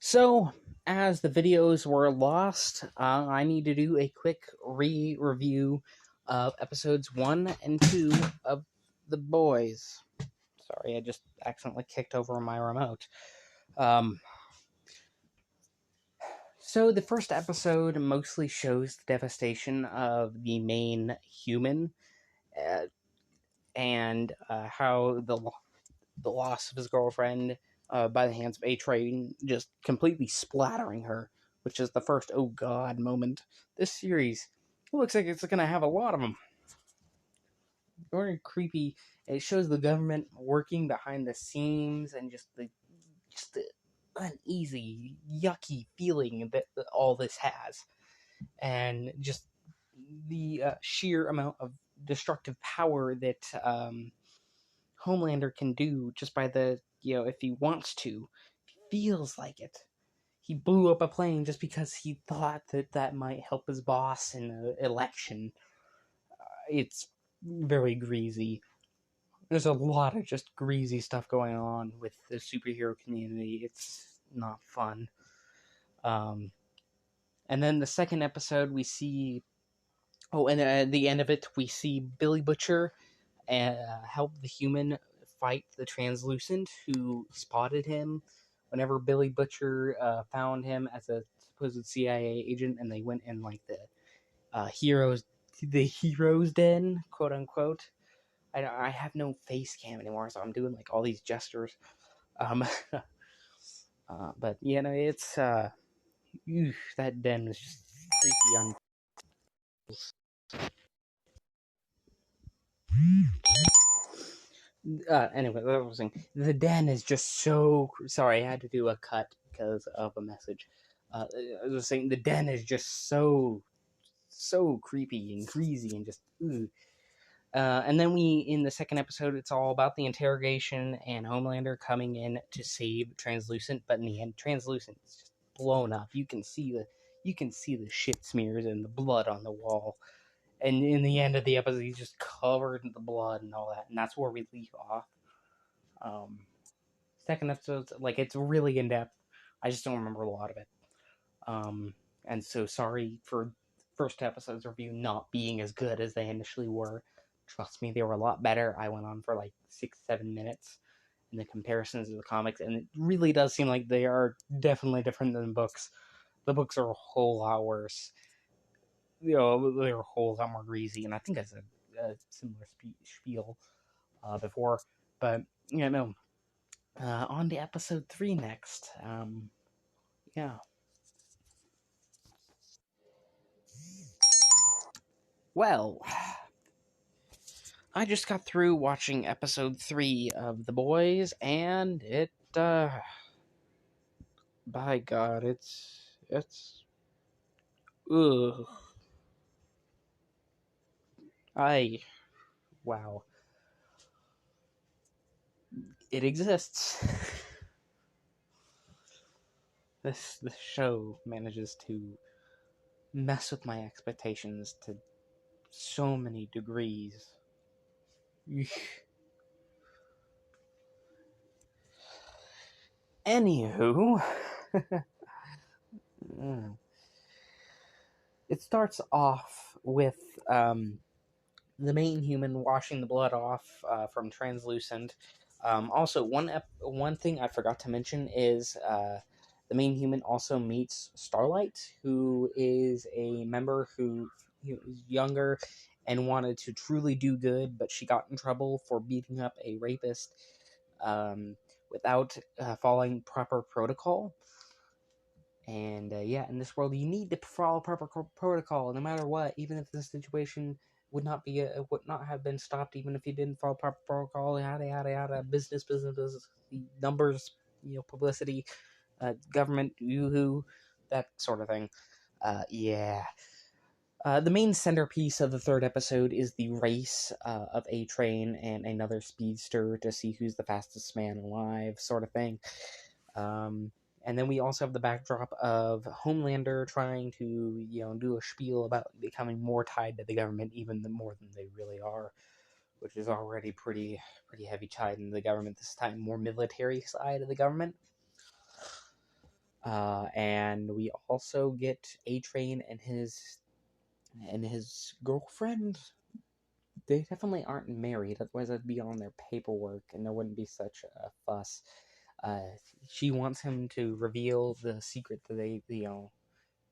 So, as the videos were lost, I need to do a quick review of episodes 1 and 2 of The Boys. Sorry, I just accidentally kicked over my remote. So, the first episode mostly shows the devastation of the main human and how the loss of his girlfriend by the hands of A-Train, just completely splattering her, which is the first "oh god" moment. This series looks like it's going to have a lot of them. Very creepy. It shows the government working behind the scenes and just the uneasy, yucky feeling that all this has, and just the sheer amount of destructive power that Homelander can do just by if he wants to, if he feels like it. He blew up a plane just because he thought that might help his boss in an election. It's very greasy. There's a lot of just greasy stuff going on with the superhero community. It's not fun. And then the second episode, we see. Oh, and at the end of it, we see Billy Butcher help the human fight the translucent who spotted him whenever Billy Butcher found him as a supposed CIA agent, and they went in like the hero's den, quote unquote. I have no face cam anymore, so I'm doing like all these gestures. But it's that den is just creepy on. Anyway, what was I saying? The den is just so. Sorry, I had to do a cut because of a message. I was saying the den is just so creepy and greasy and just. And then in the second episode, it's all about the interrogation and Homelander coming in to save Translucent, but in the end, Translucent is just blown up. You can see the shit smears and the blood on the wall. And in the end of the episode, he's just covered in the blood and all that, and that's where we leave off. Second episode, like, it's really in depth. I just don't remember a lot of it. And so sorry for first episode's review not being as good as they initially were. Trust me, they were a lot better. I went on for like 6-7 minutes in the comparisons of the comics, and it really does seem like they are definitely different than the books. The books are a whole lot worse. They're a whole lot more greasy, and I think I said a similar spiel before. But no. On to episode 3 next. Yeah. Well, I just got through watching episode 3 of The Boys, and it, by God, it's, ugh. Wow. It exists. This show manages to mess with my expectations to so many degrees. Anywho, it starts off with the main human washing the blood off from Translucent. Also, one thing I forgot to mention is the main human also meets Starlight, who is a member who was younger and wanted to truly do good, but she got in trouble for beating up a rapist without following proper protocol. And in this world, you need to follow proper protocol, no matter what. Even if the situation would not have been stopped, even if you didn't follow proper protocol, yada yada yada. Business, numbers, publicity, government, yoo-hoo, that sort of thing. The main centerpiece of the third episode is the race of A-Train and another speedster to see who's the fastest man alive, sort of thing. And then we also have the backdrop of Homelander trying to, do a spiel about becoming more tied to the government, even more than they really are, which is already pretty heavy tied into the government this time, more military side of the government. And we also get A-Train and his girlfriend. They definitely aren't married, otherwise it'd be on their paperwork and there wouldn't be such a fuss. She wants him to reveal the secret that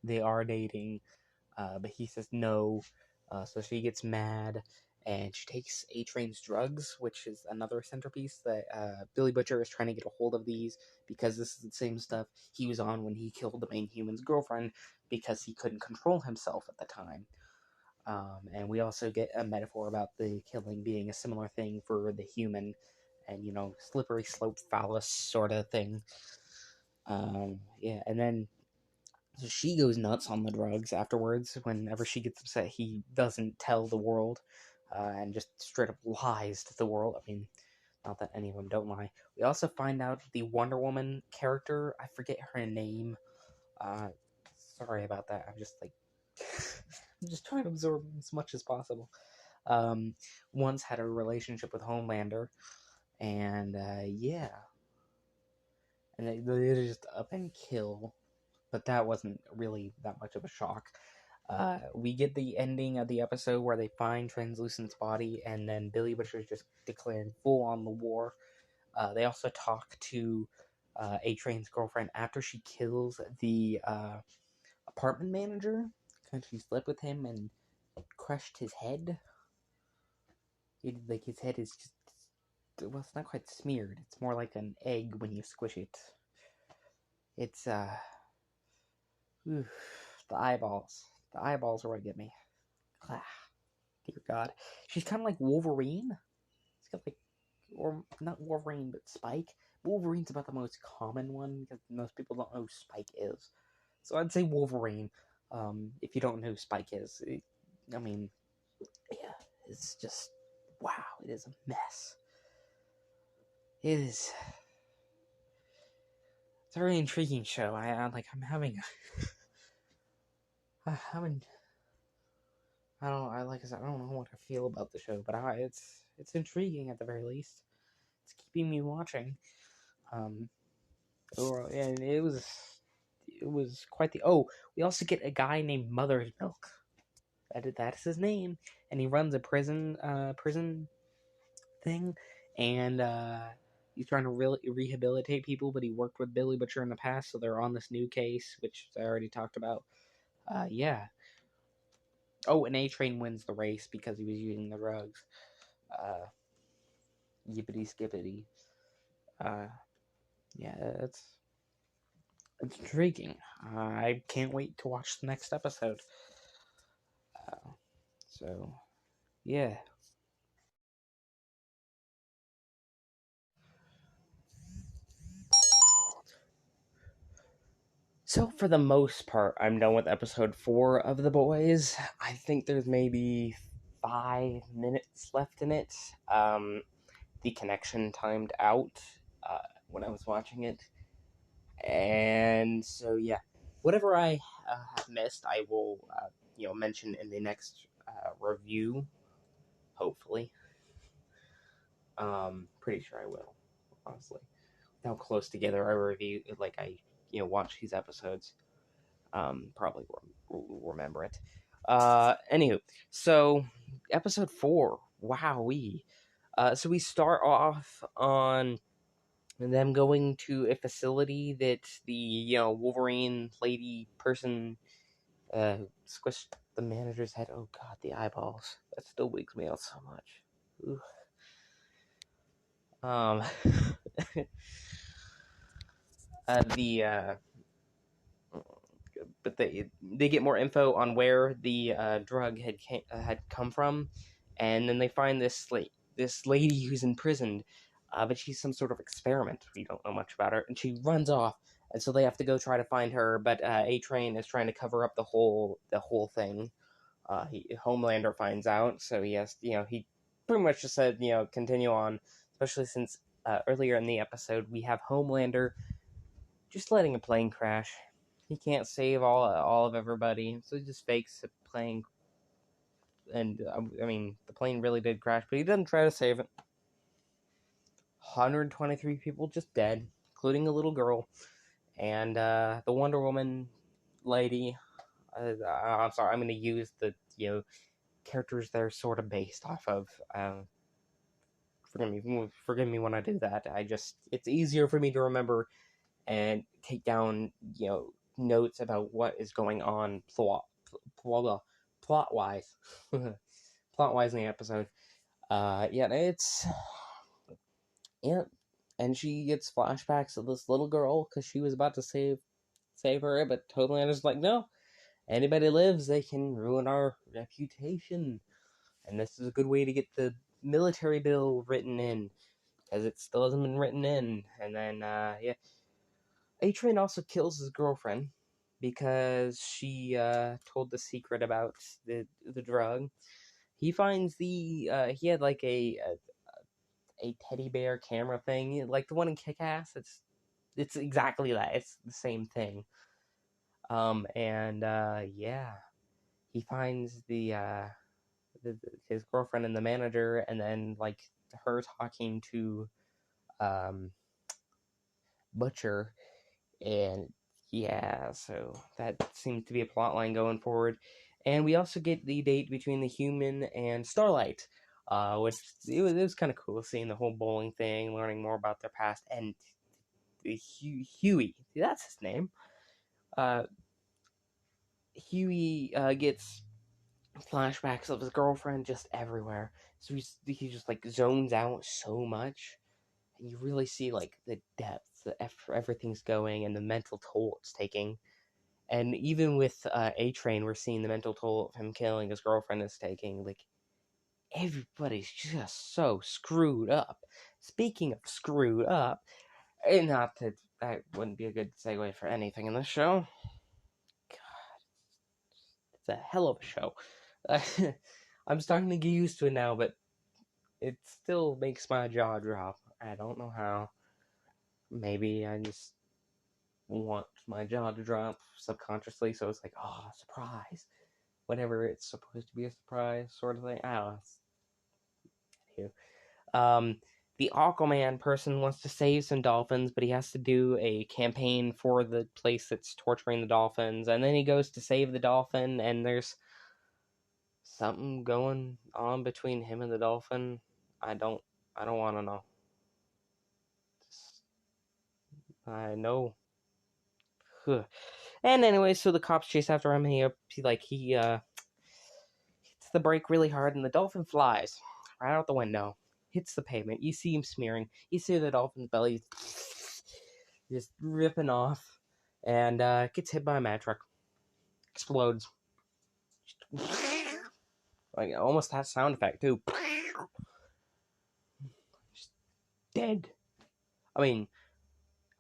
they are dating, but he says no. So she gets mad and she takes A-Train's drugs, which is another centerpiece that Billy Butcher is trying to get a hold of these because this is the same stuff he was on when he killed the main human's girlfriend because he couldn't control himself at the time. And we also get a metaphor about the killing being a similar thing for the human and, slippery slope phallus sort of thing. Yeah, and then so she goes nuts on the drugs afterwards. Whenever she gets upset, he doesn't tell the world and just straight up lies to the world. I mean, not that any of them don't lie. We also find out the Wonder Woman character. I forget her name. Sorry about that. I'm just I'm just trying to absorb as much as possible. Once had a relationship with Homelander, and yeah, and they just up and kill. But that wasn't really that much of a shock. We get the ending of the episode where they find Translucent's body, and then Billy Butcher's just declaring full on the war. They also talk to A-Train's girlfriend after she kills the apartment manager because she slept with him and crushed his head. His head is just, well, it's not quite smeared. It's more like an egg when you squish it. It's oof, the eyeballs. The eyeballs are what get me. Ah, dear God, she's kind of like Wolverine. She's got or not Wolverine, but Spike. Wolverine's about the most common one because most people don't know who Spike is. So I'd say Wolverine. If you don't know who Spike is, I mean, yeah, it's just wow. It is a mess. It is. It's a very intriguing show. I'm having. I don't. Like I said, I don't know what to feel about the show, but it's intriguing at the very least. It's keeping me watching. And it was quite the. Oh, we also get a guy named Mother's Milk. That's his name, and he runs a prison thing, and he's trying to rehabilitate people. But he worked with Billy Butcher in the past, so they're on this new case, which I already talked about. Yeah. Oh, and A-Train wins the race because he was using the drugs. Yippity skippity. Yeah, it's intriguing. I can't wait to watch the next episode. So, yeah. So, for the most part, I'm done with episode 4 of The Boys. I think there's maybe 5 minutes left in it. The connection timed out when I was watching it. And so, yeah. Whatever I have missed, I will, mention in the next review. Hopefully. Pretty sure I will, honestly. How close together I review, watch these episodes. Probably will remember it. Anywho, so episode 4, wowee. So we start off on them going to a facility that the Wolverine lady person squished the manager's head. Oh God, the eyeballs. That still wigs me out so much. Ooh. But they get more info on where the drug had come from, and then they find this lady who's imprisoned, but she's some sort of experiment. We don't know much about her, and she runs off, and so they have to go try to find her. But A-Train is trying to cover up the whole thing. Homelander finds out, so he pretty much just said continue on, especially since earlier in the episode we have Homelander just letting a plane crash. He can't save all of everybody, so he just fakes a plane. And I mean, the plane really did crash, but he doesn't try to save it. 123 people just dead, including a little girl. And the Wonder Woman lady, I'm sorry, I'm going to use the characters they're sort of based off of. Forgive me when I do that. It's easier for me to remember and take down notes about what is going on plot wise, plot wise in the episode. Yeah, and she gets flashbacks of this little girl because she was about to save her, but Toadlander's like, no, anybody lives, they can ruin our reputation, and this is a good way to get the military bill written in because it still hasn't been written in. And then A-Train also kills his girlfriend because she told the secret about the drug. He finds he had like a teddy bear camera thing, like the one in Kick-Ass. It's exactly that. It's the same thing. He finds his girlfriend and the manager, and then like her talking to Butcher, and so that seems to be a plot line going forward. And we also get the date between the human and Starlight, which it was kind of cool seeing the whole bowling thing, learning more about their past, and Huey, that's his name. Huey gets flashbacks of his girlfriend just everywhere, so he just like zones out so much, and you really see like the depth, everything's going, and the mental toll it's taking. And even with A-Train, we're seeing the mental toll of him killing his girlfriend is taking. Like, everybody's just so screwed up. Speaking of screwed up, and not that wouldn't be a good segue for anything in this show. God, it's a hell of a show. I'm starting to get used to it now, but it still makes my jaw drop. I don't know how. Maybe I just want my jaw to drop subconsciously, so it's like, oh, surprise. Whenever it's supposed to be a surprise sort of thing. I don't know. The Aquaman person wants to save some dolphins, but he has to do a campaign for the place that's torturing the dolphins, and then he goes to save the dolphin, and there's something going on between him and the dolphin. I don't want to know. I know. And anyway, so the cops chase after him, and he hits the brake really hard, and the dolphin flies right out the window, hits the pavement. You see him smearing. You see the dolphin's belly just ripping off, and gets hit by a Mad Truck. Explodes. Like, almost has sound effect, too. Just dead. I mean,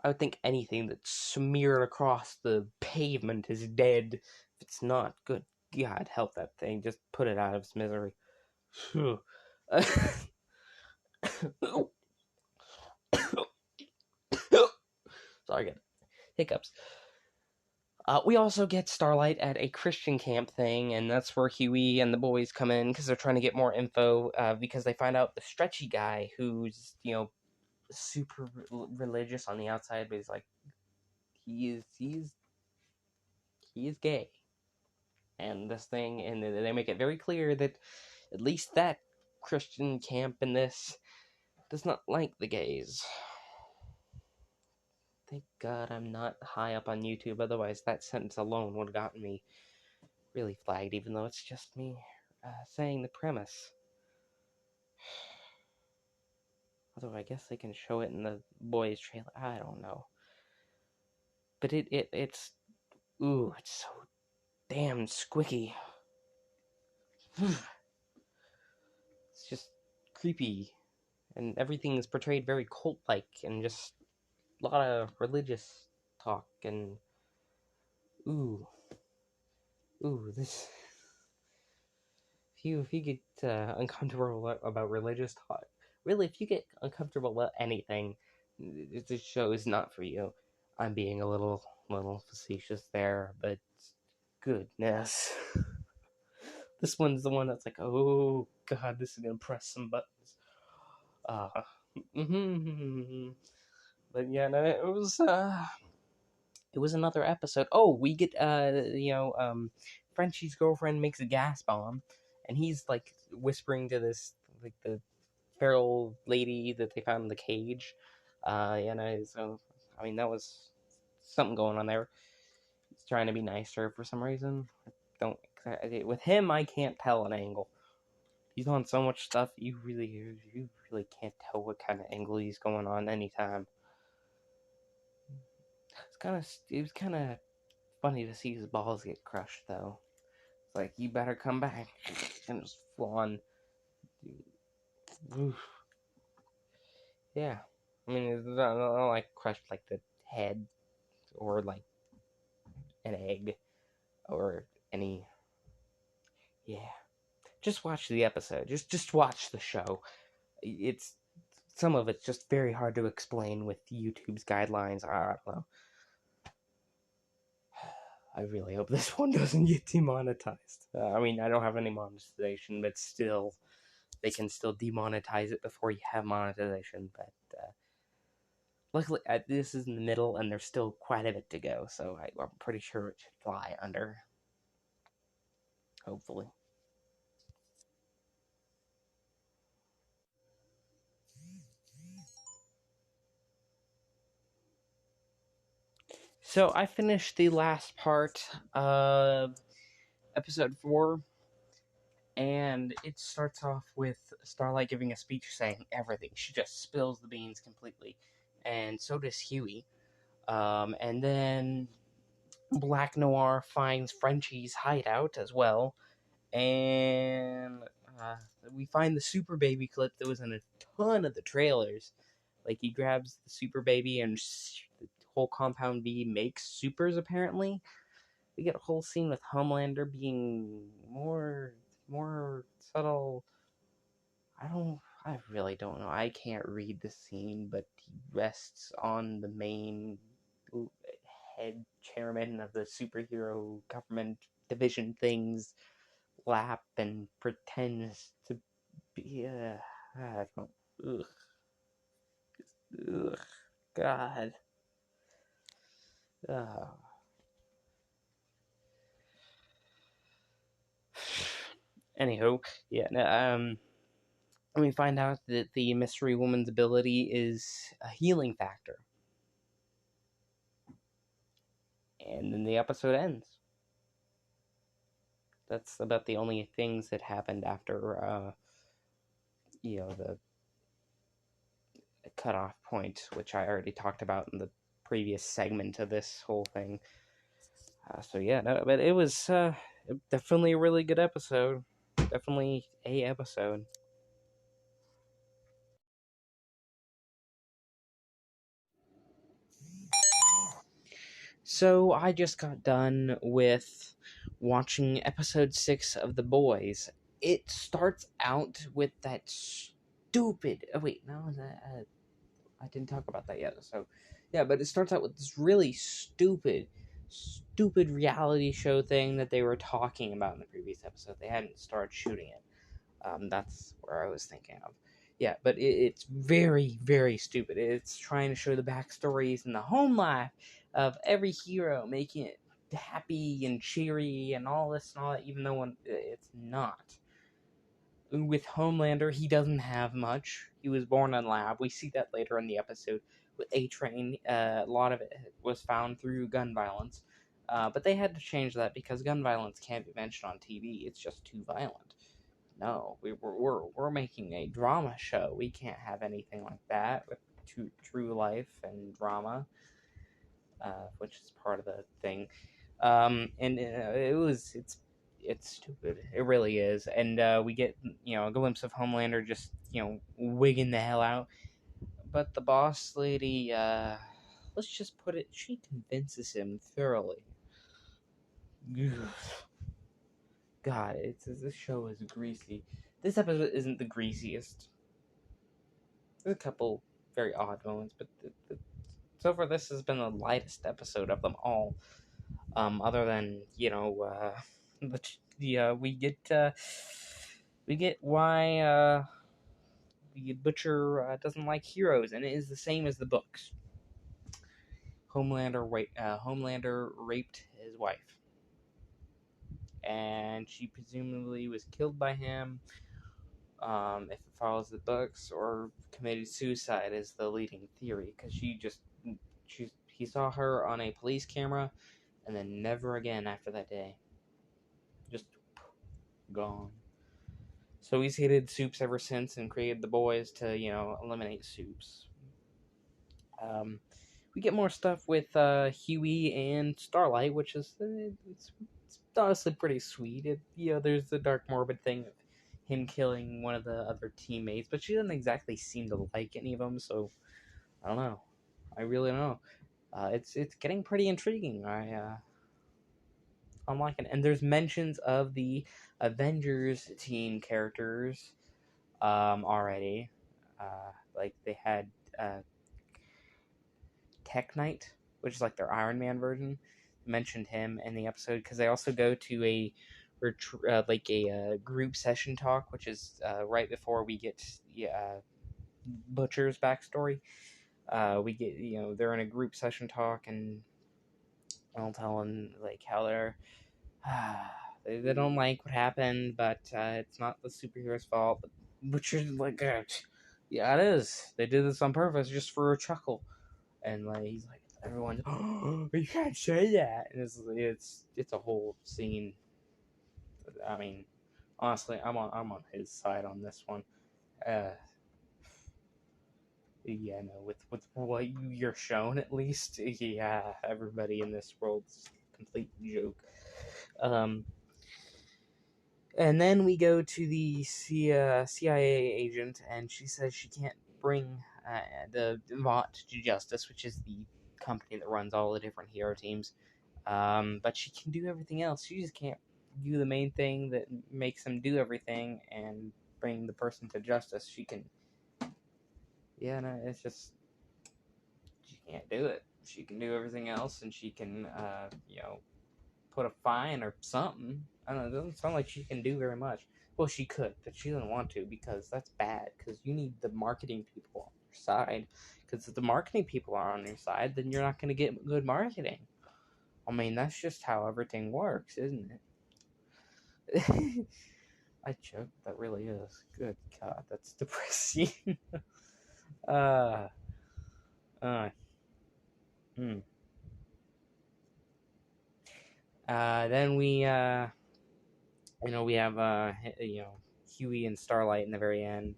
I would think anything that's smeared across the pavement is dead. If it's not, good God, help that thing. Just put it out of its misery. Sorry, again. Hiccups. We also get Starlight at a Christian camp thing, and that's where Huey and the boys come in because they're trying to get more info because they find out the stretchy guy who's, super religious on the outside, but he's like, he is gay. And this thing, and they make it very clear that at least that Christian camp in this does not like the gays. Thank God I'm not high up on YouTube, otherwise that sentence alone would have gotten me really flagged, even though it's just me saying the premise. Although I guess they can show it in the boys trailer. I don't know. But it's ooh, it's so damn squicky. It's just creepy, and everything is portrayed very cult-like, and just a lot of religious talk, and this. If you get uncomfortable about religious talk, really, if you get uncomfortable about anything, this show is not for you. I'm being a little facetious there, but goodness, this one's the one that's like, oh God, this is gonna press some buttons. But yeah, no, it was it was another episode. Oh, we get Frenchie's girlfriend makes a gas bomb, and he's like whispering to this like the feral lady that they found in the cage. So I mean that was something going on there. He's trying to be nice to her for some reason. Don't with him. I can't tell an angle. He's on so much stuff. You really can't tell what kind of angle he's going on anytime. It was kind of funny to see his balls get crushed though. It's like you better come back and just full on. Oof. Yeah, I mean it's not like crushed like the head or like an egg or any. Yeah, just watch the episode. Just watch the show. It's some of it's just very hard to explain with YouTube's guidelines. I don't know. I really hope this one doesn't get demonetized. I mean, I don't have any monetization, but still, they can still demonetize it before you have monetization. But luckily, this is in the middle, and there's still quite a bit to go, so I'm pretty sure it should fly under. Hopefully. So I finished the last part of episode 4, and it starts off with Starlight giving a speech saying everything. She just spills the beans completely, and so does Huey. And then Black Noir finds Frenchie's hideout as well, and we find the Super Baby clip that was in a ton of the trailers. Like he grabs the Super Baby and the whole Compound V makes supers. Apparently, we get a whole scene with Homelander being more subtle. I really don't know. I can't read the scene, but he rests on the main head chairman of the superhero government division thing's lap and pretends to be I don't. Ugh. Ugh. God. Ugh. Anywho, yeah. We find out that the mystery woman's ability is a healing factor, and then the episode ends. That's about the only things that happened after, the cutoff point, which I already talked about in the previous segment of this whole thing. So yeah, no, but it was definitely a really good episode. Definitely a episode. So I just got done with watching episode 6 of The Boys. It starts out with that stupid. Oh wait, no, I didn't talk about that yet. So yeah, but it starts out with this really stupid reality show thing that they were talking about in the previous episode. They hadn't started shooting it. That's where I was thinking of. Yeah, but it's very, very stupid. It's trying to show the backstories and the home life of every hero, making it happy and cheery and all this and all that, even though it's not. With Homelander, he doesn't have much. He was born in lab. We see that later in the episode. With A-Train, a lot of it was found through gun violence. But they had to change that because gun violence can't be mentioned on TV. It's just too violent. No, we're making a drama show. We can't have anything like that with true life and drama, which is part of the thing. And it's stupid. It really is. And we get a glimpse of Homelander just wigging the hell out. But the boss lady, let's just put it, she convinces him thoroughly. God, this show is greasy. This episode isn't the greasiest. There's a couple very odd moments, but so far this has been the lightest episode of them all. Other than we get why the Butcher doesn't like heroes, and it is the same as the books. Homelander raped his wife, and she presumably was killed by him. If it follows the books, or committed suicide is the leading theory, because he saw her on a police camera, and then never again after that day. Just gone. So he's hated Supes ever since, and created the boys to, eliminate Supes. We get more stuff with Huey and Starlight, which is it's honestly pretty sweet. There's the dark morbid thing of him killing one of the other teammates, but she doesn't exactly seem to like any of them. So I don't know. I really don't know. It's getting pretty intriguing. I'm liking it, and there's mentions of the Avengers team characters already. Like they had Tech Knight, which is like their Iron Man version. Mentioned him in the episode because they also go to a group session talk, which is right before we get Butcher's backstory. We get they're in a group session talk, and I'll tell them like how they don't like what happened, but it's not the superhero's fault. But Butcher's like, yeah, it is. They did this on purpose just for a chuckle. And like he's like, everyone's, oh, you can't say that. And it's a whole scene. I mean, honestly, I'm on his side on this one. Yeah, no, with what you're shown at least, yeah, everybody in this world's a complete joke. And then we go to the CIA agent, and she says she can't bring the Vought to justice, which is the company that runs all the different hero teams. But she can do everything else. She just can't do the main thing that makes them do everything and bring the person to justice. She can. Yeah, no, it's just she can't do it. She can do everything else, and she can, put a fine or something. I don't know. It doesn't sound like she can do very much. Well, she could, but she doesn't want to because that's bad. Because you need the marketing people on your side. Because if the marketing people are on your side, then you're not going to get good marketing. I mean, that's just how everything works, isn't it? I joke. That really is. Good God, that's depressing. uh. Then we we have Huey and Starlight in the very end,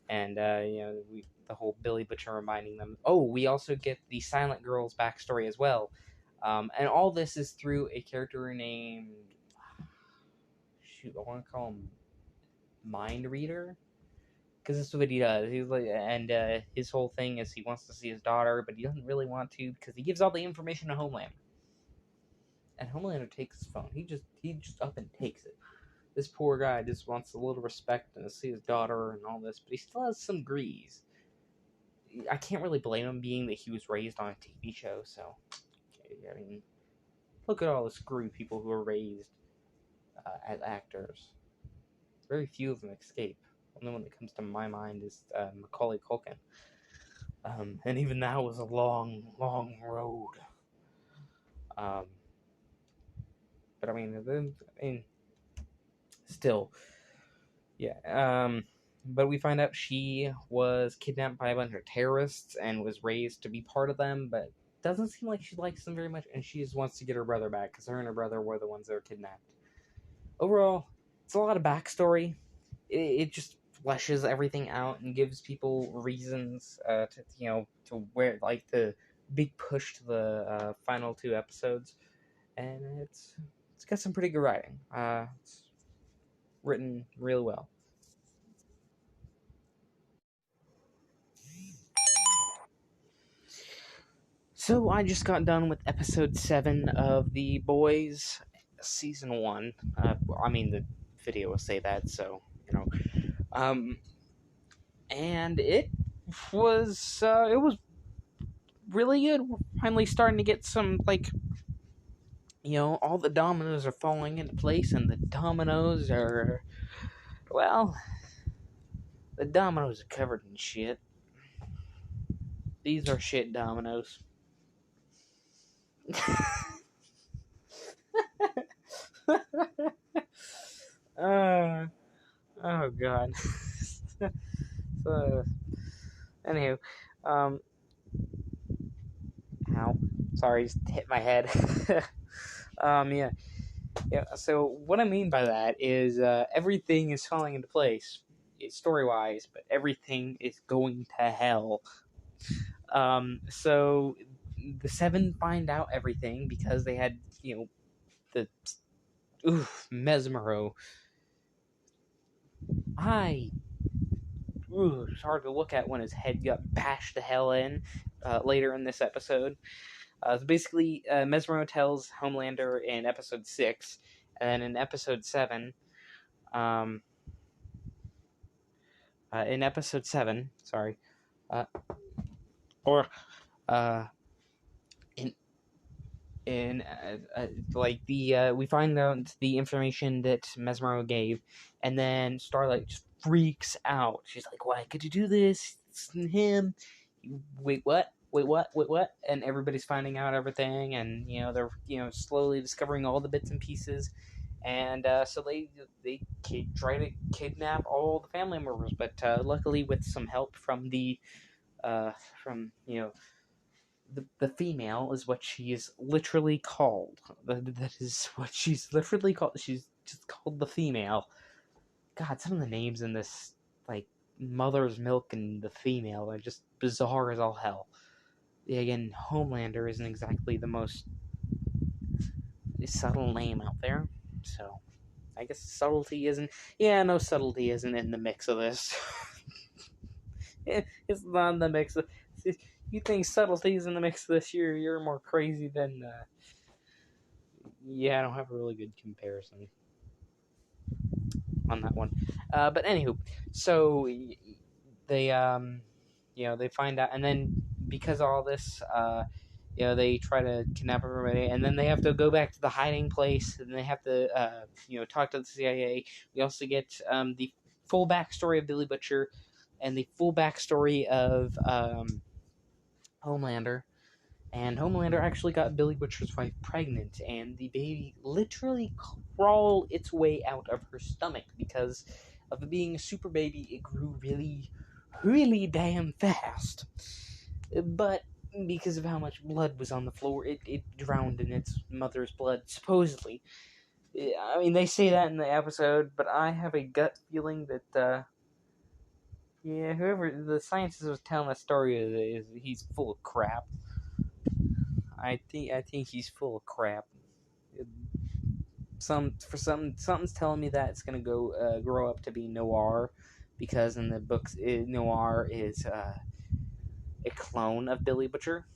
and the whole Billy Butcher reminding them. Oh, we also get the Silent Girl's backstory as well, and all this is through a character named I want to call him Mind Reader, because this is what he does. He's like, and his whole thing is he wants to see his daughter, but he doesn't really want to because he gives all the information to Homelander. And Homelander takes his phone. He just up and takes it. This poor guy just wants a little respect and to see his daughter and all this, but he still has some grease. I can't really blame him, being that he was raised on a TV show. So, I mean, look at all the screwy people who are raised as actors. Very few of them escape. The only one that comes to my mind is Macaulay Culkin. And even that was a long, long road. But I mean, still, yeah. But we find out she was kidnapped by a bunch of terrorists and was raised to be part of them, but doesn't seem like she likes them very much, and she just wants to get her brother back because her and her brother were the ones that were kidnapped. Overall, it's a lot of backstory. It just fleshes everything out and gives people reasons to where, like, the big push to the final 2 episodes, and it's got some pretty good writing. It's written really well. So I just got done with episode 7 of The Boys season 1. The video will say that, so and it was really good. We're finally starting to get some, all the dominoes are falling into place, and the dominoes are covered in shit. These are shit dominoes. Oh god. So, anywho, um, ow, sorry, just hit my head. Yeah. So what I mean by that is everything is falling into place, story wise, but everything is going to hell. So the Seven find out everything because they had, the Mesmero. It's hard to look at when his head got bashed to hell in later in this episode. So basically, Mesmero tells Homelander in episode 6, and then in episode 7, sorry, uh, or uh, in we find out the information that Mesmero gave, and then Starlight just freaks out. She's like, "Why could you do this? It's him." Wait, what? Wait, what? Wait, what? And everybody's finding out everything, and they're slowly discovering all the bits and pieces, and so they try to kidnap all the family members, but luckily with some help from the from the female is what she is literally called. That is what she's literally called. She's just called the female. God, some of the names in this, like Mother's Milk and the female, are just bizarre as all hell. Again, Homelander isn't exactly the most subtle name out there, so I guess subtlety isn't. Yeah, no, subtlety isn't in the mix of this. It's not in the mix of. You think subtlety's in the mix of this? You're more crazy than. Yeah, I don't have a really good comparison on that one. But anywho, so they they find out, and then because of all this, they try to kidnap everybody, and then they have to go back to the hiding place, and they have to talk to the CIA. We also get the full backstory of Billy Butcher, and the full backstory of Homelander. And Homelander actually got Billy Butcher's wife pregnant, and the baby literally crawled its way out of her stomach because of it being a super baby. It grew really, really damn fast. But because of how much blood was on the floor, it drowned in its mother's blood, supposedly. I mean, they say that in the episode, but I have a gut feeling that, whoever the scientist was telling the story is he's full of crap. I think he's full of crap. Something's telling me that it's gonna grow up to be Noir, because in the books Noir is a clone of Billy Butcher.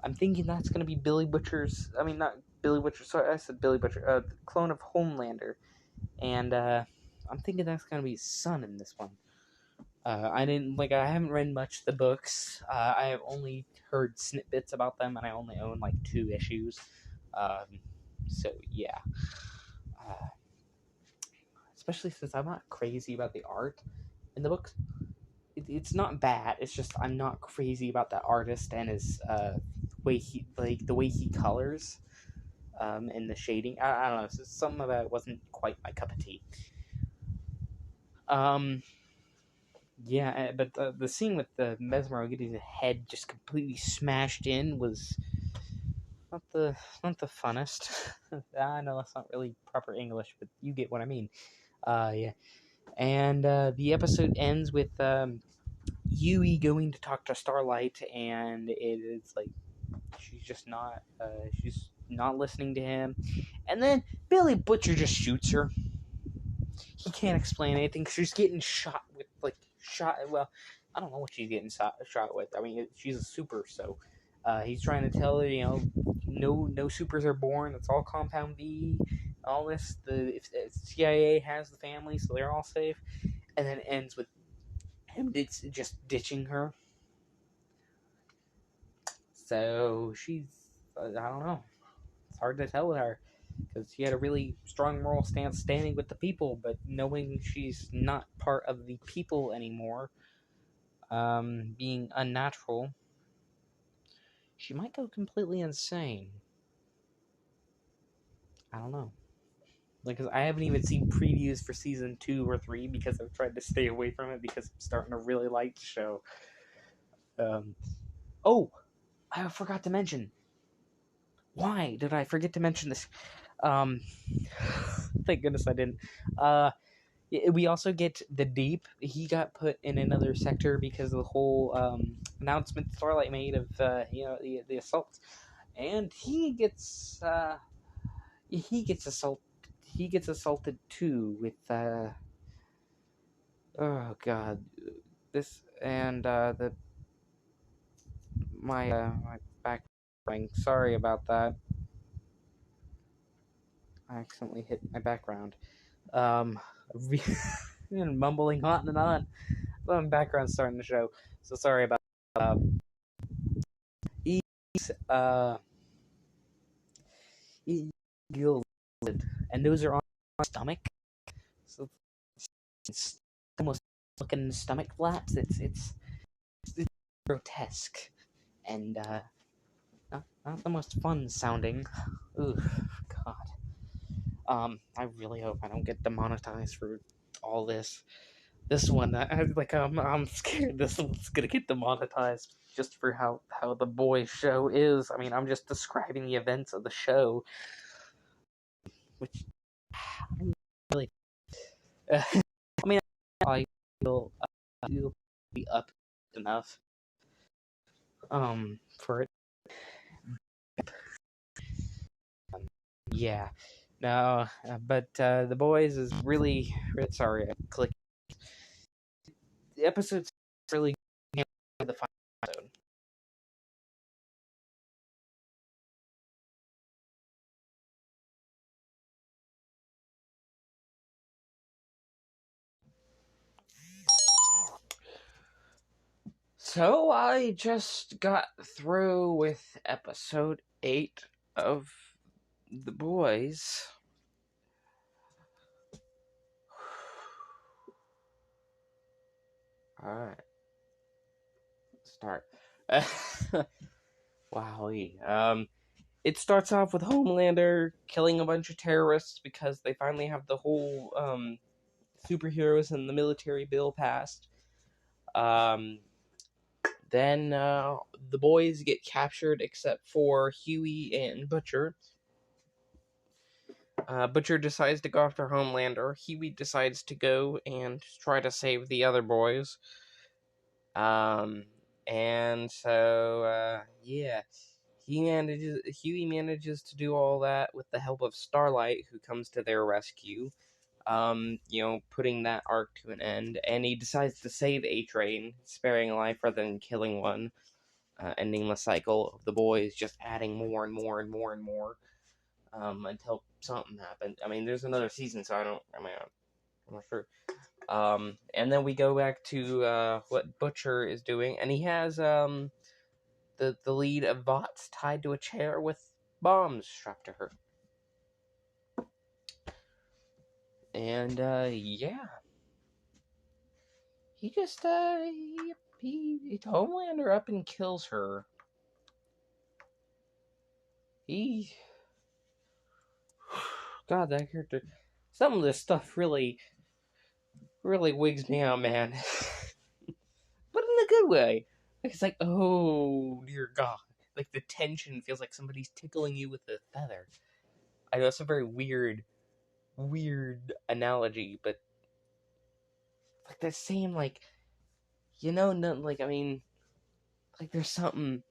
I'm thinking that's gonna be Billy Butcher's. I mean, not Billy Butcher. Sorry, I said Billy Butcher. The clone of Homelander, and I'm thinking that's gonna be his son in this one. I haven't read much of the books. I have only heard snippets about them, and I only own like 2 issues. So yeah, especially since I'm not crazy about the art in the books. It's not bad. It's just I'm not crazy about the artist and his the way he colors, and the shading. I don't know. So something about it wasn't quite my cup of tea. Yeah, but the scene with the Mesmero getting his head just completely smashed in was not the funnest. I know that's not really proper English, but you get what I mean. Yeah, and the episode ends with Yui going to talk to Starlight, and it is like she's not listening to him, and then Billy Butcher just shoots her. He can't explain anything. She's getting shot with well, I don't know what she's getting shot with. I mean, she's a super, so he's trying to tell her, no supers are born. It's all Compound V. All this, the CIA has the family, so they're all safe, and then it ends with him just ditching her. So she's, I don't know. It's hard to tell with her because she had a really strong moral stance standing with the people, but knowing she's not part of the people anymore, being unnatural, she might go completely insane. I don't know. Like, 'cause I haven't even seen previews for season 2 or 3 because I've tried to stay away from it because I'm starting to really like the show. Oh, I forgot to mention. Why did I forget to mention this? Thank goodness I didn't. We also get the Deep. He got put in another sector because of the whole announcement Starlight made of the assault, and he gets assaulted. He gets assaulted too with oh god, this and the my back. Sorry about that. I accidentally hit my background. Um, mumbling on and on. Background starting to show. So sorry about. He's gilded, and those are on my stomach. So it's almost looking stomach flaps. It's grotesque and not the most fun sounding. Ooh, God. I really hope I don't get demonetized for all this. This one, I'm scared this one's gonna get demonetized just for how the boys show is. I mean, I'm just describing the events of the show, which I'm really. I mean, I feel you'll be up enough for it. Yeah. No, but the boys is really sorry. I clicked. The episode's really the final episode. So I just got through with episode 8 of The Boys. Alright. Start. Wow. It starts off with Homelander killing a bunch of terrorists because they finally have the whole superheroes and the military bill passed. Then the boys get captured except for Huey and Butcher. Butcher decides to go after Homelander. Huey decides to go and try to save the other boys. And so, yeah. Huey manages to do all that with the help of Starlight, who comes to their rescue. Putting that arc to an end. And he decides to save A-Train, sparing a life rather than killing one. Ending the cycle of the boys just adding more and more and more and more. Until something happened. I mean, there's another season, so I'm not sure. And then we go back to what Butcher is doing, and he has the lead of Vots tied to a chair with bombs strapped to her. And yeah, he just he Homelander up and kills her. God, that character. Some of this stuff really wigs me out, man. But in a good way. It's like, oh dear God. Like the tension feels like somebody's tickling you with a feather. I know it's a very weird analogy, but like that same I mean, like there's something,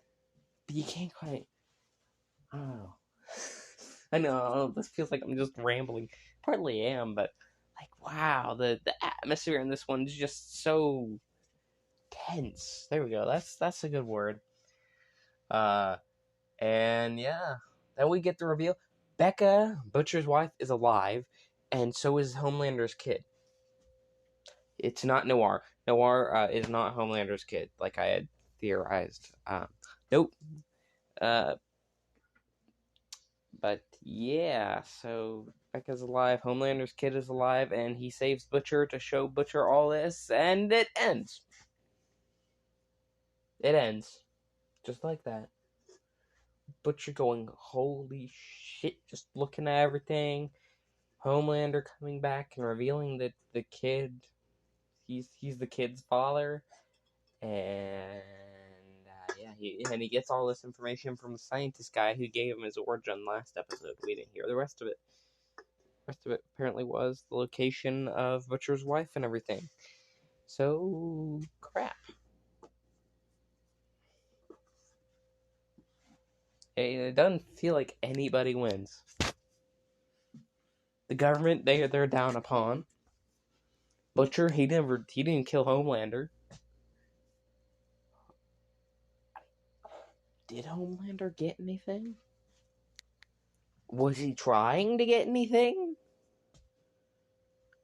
but you can't quite. I don't know. I know this feels like I'm just rambling. Partly am, but like wow, the atmosphere in this one is just so tense. There we go. That's a good word. And yeah, then we get the reveal. Becca, Butcher's wife, is alive, and so is Homelander's kid. It's not Noir. Noir is not Homelander's kid, like I had theorized. Nope. But yeah, so Becca's alive, Homelander's kid is alive, and he saves Butcher to show Butcher all this, and it ends. It ends. Just like that. Butcher going, holy shit, just looking at everything. Homelander coming back and revealing that the kid, he's the kid's father, and he gets all this information from the scientist guy who gave him his origin last episode. We didn't hear the rest of it. The rest of it apparently was the location of Butcher's wife and everything. So crap. It doesn't feel like anybody wins. The government, they're down upon. Butcher, he didn't kill Homelander. Did Homelander get anything? Was he trying to get anything?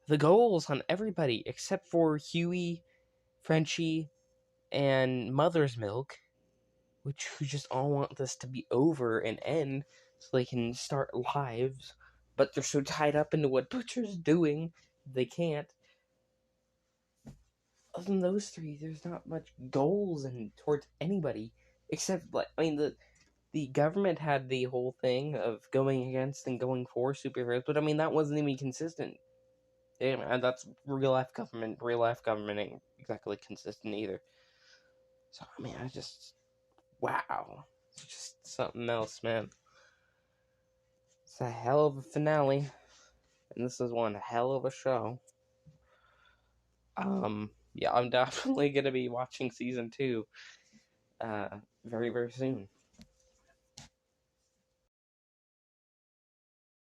The goals on everybody except for Huey, Frenchie, and Mother's Milk, who just all want this to be over and end so they can start lives, but they're so tied up into what Butcher's doing, they can't. Other than those three, there's not much goals towards anybody, except, the government had the whole thing of going against and going for superheroes, but that wasn't even consistent. Yeah, that's real life government. Real life government ain't exactly consistent either. So, wow. It's just something else, man. It's a hell of a finale. And this is one hell of a show. Yeah, I'm definitely going to be watching season 2 very, very soon.